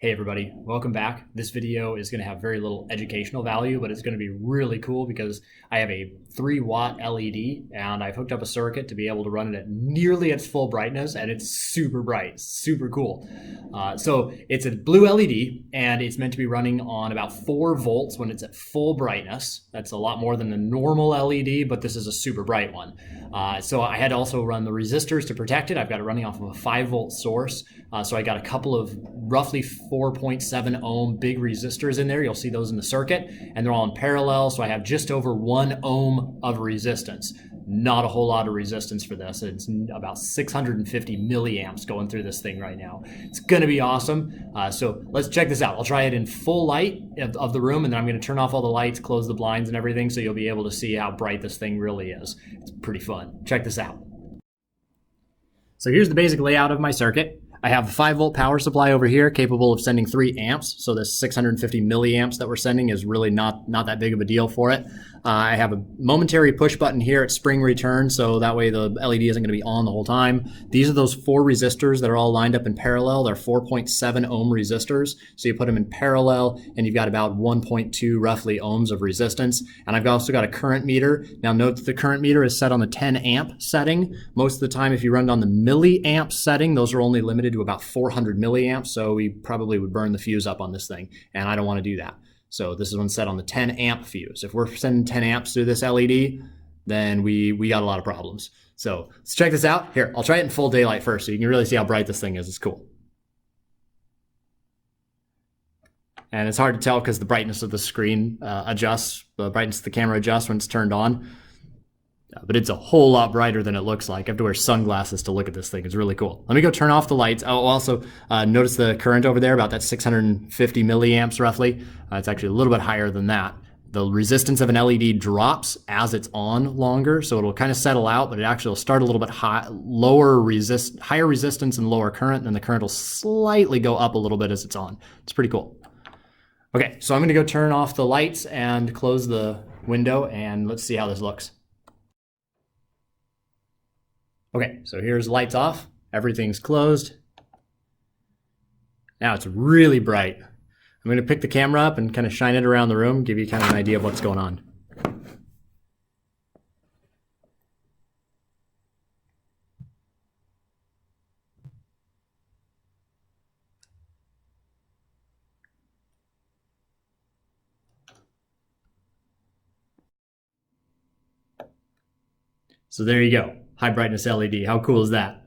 Hey everybody, welcome back. This video is going to have very little educational value, but it's going to be really cool because I have a 3-watt LED and I've hooked up a circuit to be able to run it at nearly its full brightness, and it's super bright, super cool. So it's a blue LED and it's meant to be running on about 4 volts when it's at full brightness. That's a lot more than the normal LED, but this is a super bright one. So I had to also run the resistors to protect it. I've got it running off of a 5-volt source. So I got a couple of roughly 4.7 ohm big resistors in there. You'll see those in the circuit, and they're all in parallel. So I have just over 1 ohm of resistance. Not a whole lot of resistance for this. It's about 650 milliamps going through this thing right now. It's going to be awesome. So let's check this out. I'll try it in full light of the room, and then I'm going to turn off all the lights, close the blinds and everything, so you'll be able to see how bright this thing really is. It's pretty fun. Check this out. So here's the basic layout of my circuit. I have a 5-volt power supply over here capable of sending 3 amps. So this 650 milliamps that we're sending is really not that big of a deal for it. I have a momentary push button here at spring return, so that way the LED isn't going to be on the whole time. These are those 4 resistors that are all lined up in parallel. They're 4.7 ohm resistors. So you put them in parallel and you've got about 1.2 roughly ohms of resistance. And I've also got a current meter. Now note that the current meter is set on the 10 amp setting. Most of the time if you run it on the milliamp setting, those are only limited to about 400 milliamps. So we probably would burn the fuse up on this thing, and I don't want to do that. So this is one set on the 10 amp fuse. If we're sending 10 amps through this LED, then we got a lot of problems. So let's check this out. Here, I'll try it in full daylight first so you can really see how bright this thing is. It's cool. And it's hard to tell because the brightness of the screen adjusts, the brightness of the camera adjusts when it's turned on. But it's a whole lot brighter than it looks like. I have to wear sunglasses to look at this thing. It's really cool. Let me go turn off the lights. Oh, also notice the current over there, about that 650 milliamps roughly. It's actually a little bit higher than that. The resistance of an LED drops as it's on longer, so it'll kind of settle out, but it actually will start a little bit higher resistance and lower current, and then the current will slightly go up a little bit as it's on. It's pretty cool. Okay, so I'm gonna go turn off the lights and close the window, and let's see how this looks. Okay, so here's lights off, everything's closed. Now it's really bright. I'm gonna pick the camera up and kind of shine it around the room, give you kind of an idea of what's going on. So there you go, high brightness LED, how cool is that?